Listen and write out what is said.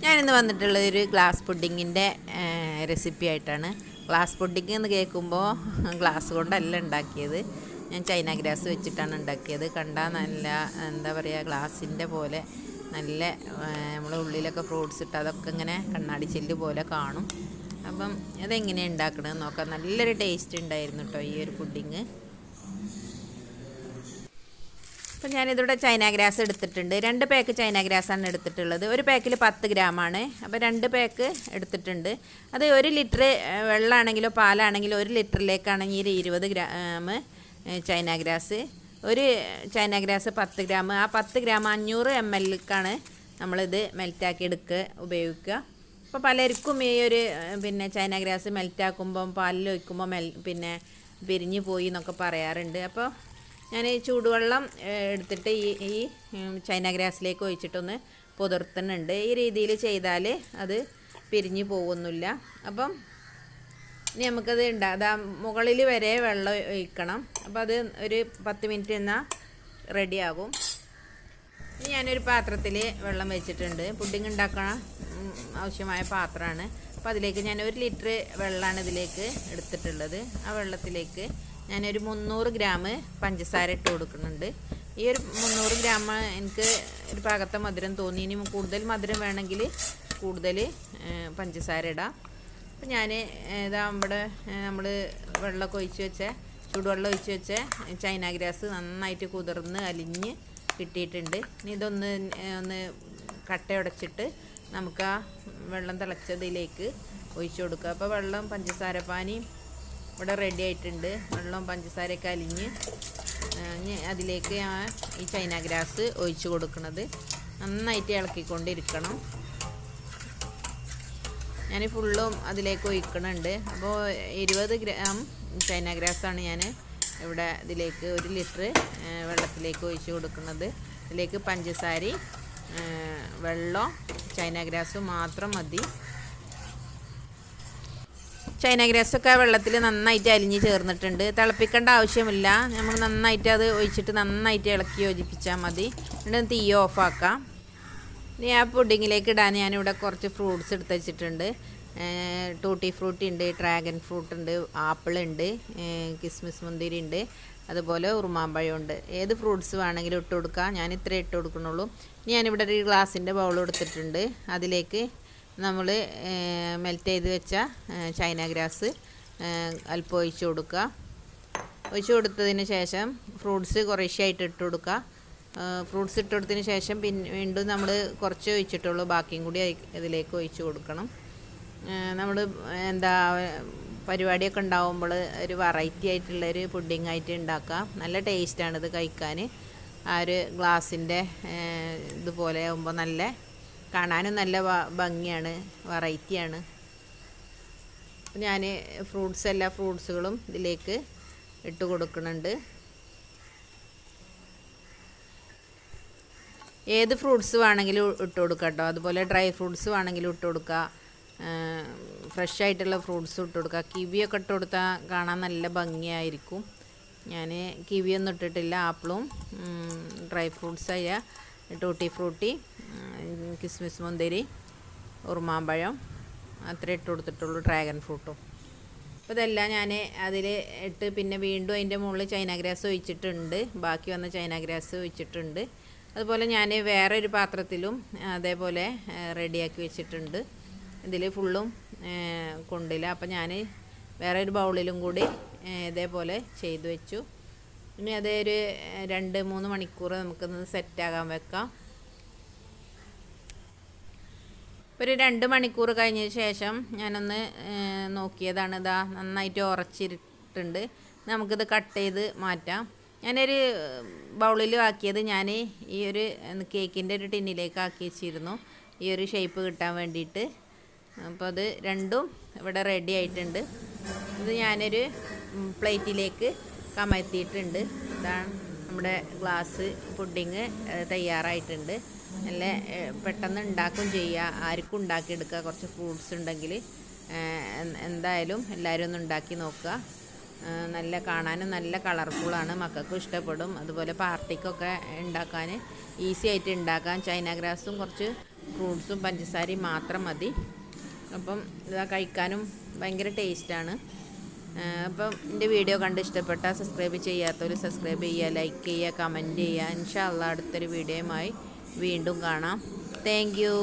ഞാനിന്ന് വന്നിട്ടുള്ളത് ഒരു ഗ്ലാസ് പുഡിങ്ങിൻ്റെ റെസിപ്പി ആയിട്ടാണ്. ഗ്ലാസ് പുഡിങ് എന്ന് കേൾക്കുമ്പോൾ ഗ്ലാസ് കൊണ്ടല്ല ഉണ്ടാക്കിയത്, ഞാൻ ചൈന ഗ്രാസ് വെച്ചിട്ടാണ് ഉണ്ടാക്കിയത്. കണ്ടാൽ നല്ല എന്താ പറയുക, ഗ്ലാസിൻ്റെ പോലെ നല്ല നമ്മളെ ഉള്ളിലൊക്കെ ഫ്രൂട്ട്സ് ഇട്ട് അതൊക്കെ ഇങ്ങനെ കണ്ണാടി ചില്ല് പോലെ കാണും. അപ്പം അതെങ്ങനെയാണ് ഉണ്ടാക്കണമെന്ന് നോക്കാം. നല്ലൊരു ടേസ്റ്റ് ഉണ്ടായിരുന്നു കേട്ടോ ഈ ഒരു പുഡിങ്. അപ്പോൾ ഞാനിതിവിടെ ചൈന ഗ്രാസ് എടുത്തിട്ടുണ്ട്. 2 പാക്ക് ചൈന ഗ്രാസാണ് എടുത്തിട്ടുള്ളത്. ഒരു പാക്കിൽ 10 ഗ്രാമാണ്. അപ്പോൾ 2 പാക്ക് എടുത്തിട്ടുണ്ട്. അത് 1 ലിറ്റർ വെള്ളമാണെങ്കിലോ പാലാണെങ്കിലോ 1 ലിറ്ററിലേക്കാണെങ്കിൽ 20 ഗ്രാം ചൈന ഗ്രാസ്. ഒരു ചൈന ഗ്രാസ് 10 ഗ്രാം. ആ 10 ഗ്രാം 500 ml നമ്മളിത് മെൽറ്റാക്കി ഉപയോഗിക്കുക. അപ്പോൾ പലർക്കും ഈ ഒരു ചൈന ഗ്രാസ് മെൽറ്റാക്കുമ്പം പാലിൽ ഒഴിക്കുമ്പോൾ പിരിഞ്ഞു പോയി എന്നൊക്കെ പറയാറുണ്ട്. അപ്പോൾ ഞാൻ ചൂടുവെള്ളം എടുത്തിട്ട് ഈ ചൈന ഗ്രാസിലേക്ക് ഒഴിച്ചിട്ടൊന്ന് പുതിർത്തുന്നുണ്ട്. ഈ രീതിയിൽ ചെയ്താൽ അത് പിരിഞ്ഞു പോകുന്നില്ല. അപ്പം ഇനി നമുക്കത് അതാ മുകളിൽ വരെ വെള്ളം ഒഴിക്കണം. അപ്പോൾ അത് ഒരു 10 മിനിറ്റ് എന്നാൽ റെഡിയാകും. ഇനി ഞാനൊരു പാത്രത്തിൽ വെള്ളം വെച്ചിട്ടുണ്ട്. പുഡിങ് ഉണ്ടാക്കാൻ ആവശ്യമായ പാത്രമാണ്. അപ്പോൾ അതിലേക്ക് ഞാൻ 1 ലിറ്റർ വെള്ളമാണ് ഇതിലേക്ക് എടുത്തിട്ടുള്ളത്. ആ വെള്ളത്തിലേക്ക് ഞാനൊരു 300 ഗ്രാം പഞ്ചസാര ഇട്ട് കൊടുക്കുന്നുണ്ട്. ഈ ഒരു 300 ഗ്രാം എനിക്ക് ഒരു പാകത്തെ മധുരം തോന്നി. ഇനി കൂടുതൽ മധുരം വേണമെങ്കിൽ കൂടുതൽ പഞ്ചസാര ഇടാം. അപ്പം ഞാൻ ഇതാ ഇവിടെ നമ്മൾ വെള്ളമൊക്കെ ഒഴിച്ച് വെച്ച ചൂടുവെള്ളം ഒഴിച്ച് വെച്ച ചൈന ഗ്രാസ് നന്നായിട്ട് കുതിർന്ന് അലിഞ്ഞ് കിട്ടിയിട്ടുണ്ട്. ഇനി ഒന്ന് കട്ടയുടച്ചിട്ട് നമുക്ക് ആ വെള്ളം തിളച്ചതിലേക്ക് ഒഴിച്ചു കൊടുക്കുക. അപ്പോൾ വെള്ളം പഞ്ചസാര പാനി ഇവിടെ റെഡി ആയിട്ടുണ്ട്. വെള്ളം പഞ്ചസാരയൊക്കെ അലിഞ്ഞ് അതിലേക്ക് ഈ ചൈന ഗ്രാസ് ഒഴിച്ച് കൊടുക്കുന്നത് നന്നായിട്ട് ഇളക്കിക്കൊണ്ടിരിക്കണം. ഞാൻ ഫുള്ളും അതിലേക്ക് ഒഴിക്കണുണ്ട്. അപ്പോൾ 20 ഗ്രാം ചൈന ഗ്രാസാണ് ഞാൻ ഇവിടെ ഇതിലേക്ക് 1 ലിറ്റർ വെള്ളത്തിലേക്ക് ഒഴിച്ച് കൊടുക്കുന്നത്. ഇതിലേക്ക് പഞ്ചസാരയും വെള്ളം ചൈന ഗ്രാസും മാത്രം മതി. ചൈന ഗ്രാസൊക്കെ വെള്ളത്തിൽ നന്നായിട്ട് അലിഞ്ഞ് ചേർന്നിട്ടുണ്ട്. തിളപ്പിക്കേണ്ട ആവശ്യമില്ല. നമ്മൾ നന്നായിട്ട് അത് ഒഴിച്ചിട്ട് നന്നായിട്ട് ഇളക്കി യോജിപ്പിച്ചാൽ മതി. എന്നിട്ട് തീ ഓഫാക്കാം. ഇനി ആ പുഡിങ്ങിലേക്ക് ഇടാൻ ഞാനിവിടെ കുറച്ച് ഫ്രൂട്ട്സ് എടുത്ത് വെച്ചിട്ടുണ്ട്. ടൂട്ടി ഫ്രൂട്ടി ഉണ്ട്, ഡ്രാഗൺ ഫ്രൂട്ട് ഉണ്ട്, ആപ്പിൾ ഉണ്ട്, കിസ്മിസ് മുന്തിരി ഉണ്ട്, അതുപോലെ ഉറുമാമ്പഴം ഉണ്ട്. ഏത് ഫ്രൂട്ട്സ് വേണമെങ്കിലും ഇട്ട് കൊടുക്കാം. ഞാൻ ഇത്രേ ഇട്ട് കൊടുക്കണുള്ളൂ. ഇനി ഞാനിവിടെ ഒരു ഗ്ലാസിൻ്റെ ബൗൾ എടുത്തിട്ടുണ്ട്. അതിലേക്ക് നമ്മൾ മെൽറ്റ് ചെയ്ത് വെച്ച ചൈന ഗ്രാസ് അല്പം ഒഴിച്ച് കൊടുക്കുക. ഒഴിച്ച് കൊടുത്തതിന് ശേഷം ഫ്രൂട്ട്സ് കുറേശ്ശായിട്ട് ഇട്ട് കൊടുക്കുക. ഫ്രൂട്ട്സ് ഇട്ട് കൊടുത്തതിന് ശേഷം വീണ്ടും നമ്മൾ കുറച്ച് ഒഴിച്ചിട്ടുള്ളൂ, ബാക്കിയും കൂടി ഇതിലേക്ക് ഒഴിച്ച് കൊടുക്കണം. നമ്മൾ പരിപാടിയൊക്കെ ഉണ്ടാകുമ്പോൾ ഒരു വെറൈറ്റി ആയിട്ടുള്ളൊരു പുഡിംഗ് ആയിട്ട് ഉണ്ടാക്കാം. നല്ല ടേസ്റ്റാണിത് കഴിക്കാൻ. ആ ഒരു ഗ്ലാസിൻ്റെ ഇതുപോലെ ആകുമ്പോൾ നല്ല കാണാനും നല്ല ഭംഗിയാണ്, വെറൈറ്റിയാണ്. ഞാൻ എല്ലാ ഫ്രൂട്ട്സുകളും ഇതിലേക്ക് ഇട്ട് കൊടുക്കുന്നുണ്ട്. ഏത് ഫ്രൂട്ട്സ് വേണമെങ്കിലും ഇട്ട് കൊടുക്കാം കേട്ടോ. അതുപോലെ ഡ്രൈ ഫ്രൂട്ട്സ് വേണമെങ്കിലും ഇട്ട് കൊടുക്കുക. ഫ്രഷ് ആയിട്ടുള്ള ഫ്രൂട്ട്സ് ഇട്ട് കൊടുക്കുക. കിവിയൊക്കെ ഇട്ട് കൊടുത്താൽ കാണാൻ നല്ല ഭംഗിയായിരിക്കും. ഞാൻ കിവിയൊന്നും ഇട്ടിട്ടില്ല. ആപ്പിളും ഡ്രൈ ഫ്രൂട്ട്സായ ടൂട്ടി ഫ്രൂട്ടി, കിസ്മിസ് മുന്തിരി, ഉറുമാമ്പഴം അത്രേ ഇട്ട് കൊടുത്തിട്ടുള്ളൂ, ഡ്രാഗൺ ഫ്രൂട്ടും. അപ്പോൾ ഇതെല്ലാം ഞാൻ അതിൽ ഇട്ട് പിന്നെ വീണ്ടും അതിൻ്റെ മുകളിൽ ചൈന ഗ്രാസ് ഒഴിച്ചിട്ടുണ്ട്. ബാക്കി വന്ന ചൈന ഗ്രാസ് ഒഴിച്ചിട്ടുണ്ട്. അതുപോലെ ഞാൻ വേറെ ഒരു പാത്രത്തിലും അതേപോലെ റെഡിയാക്കി വെച്ചിട്ടുണ്ട്. ഇതിൽ ഫുള്ളും കൊണ്ടില്ല. അപ്പോൾ ഞാൻ വേറെ ഒരു ബൗളിലും കൂടി ഇതേപോലെ ചെയ്തു വെച്ചു. ഇനി അതേ ഒരു 2-3 മണിക്കൂർ നമുക്കൊന്ന് സെറ്റാകാൻ വെക്കാം. ഒരു 2 മണിക്കൂർ കഴിഞ്ഞ ശേഷം ഞാനൊന്ന് നോക്കിയതാണ്. ഇതാ നന്നായിട്ട് ഉറച്ചിട്ടുണ്ട്. നമുക്കിത് കട്ട് ചെയ്ത് മാറ്റാം. ഞാനൊരു ബൗളിൽ ആക്കിയത് ഞാൻ ഈ ഒരു കേക്കിൻ്റെ ഒരു ടിന്നിലേക്ക് ആക്കി വെച്ചിരുന്നു, ഈ ഒരു ഷേപ്പ് കിട്ടാൻ വേണ്ടിയിട്ട്. അപ്പോൾ അത് രണ്ടും ഇവിടെ റെഡി ആയിട്ടുണ്ട്. ഇത് ഞാനൊരു പ്ലേറ്റിലേക്ക് കമഴ്ത്തിയിട്ടുണ്ട്. ഇതാണ് നമ്മുടെ ഗ്ലാസ് പുഡിങ് തയ്യാറായിട്ടുണ്ട്. നല്ല പെട്ടെന്ന് ഉണ്ടാക്കും ചെയ്യുക, ആർക്കും ഉണ്ടാക്കിയെടുക്കുക. കുറച്ച് ഫ്രൂട്ട്സ് ഉണ്ടെങ്കിൽ എന്തായാലും എല്ലാവരും ഒന്ന് ഉണ്ടാക്കി നോക്കുക. നല്ല കാണാനും നല്ല കളർഫുള്ളാണ്, മക്കൾക്കും ഇഷ്ടപ്പെടും. അതുപോലെ പാർട്ടിക്കൊക്കെ ഉണ്ടാക്കാൻ ഈസി ആയിട്ട് ഉണ്ടാക്കാം. ചൈന ഗ്രാസും കുറച്ച് ഫ്രൂട്ട്സും പഞ്ചസാരയും മാത്രം മതി. അപ്പം ഇതാ കഴിക്കാനും ഭയങ്കര ടേസ്റ്റാണ്. അപ്പം എൻ്റെ വീഡിയോ കണ്ട് ഇഷ്ടപ്പെട്ടാൽ സബ്സ്ക്രൈബ് ചെയ്യാത്തവർ സബ്സ്ക്രൈബ് ചെയ്യുക, ലൈക്ക് ചെയ്യുക, കമൻറ്റ് ചെയ്യുക. ഇൻഷാ അള്ളാ അടുത്തൊരു വീഡിയോയുമായി വീണ്ടും കാണാം. Thank you.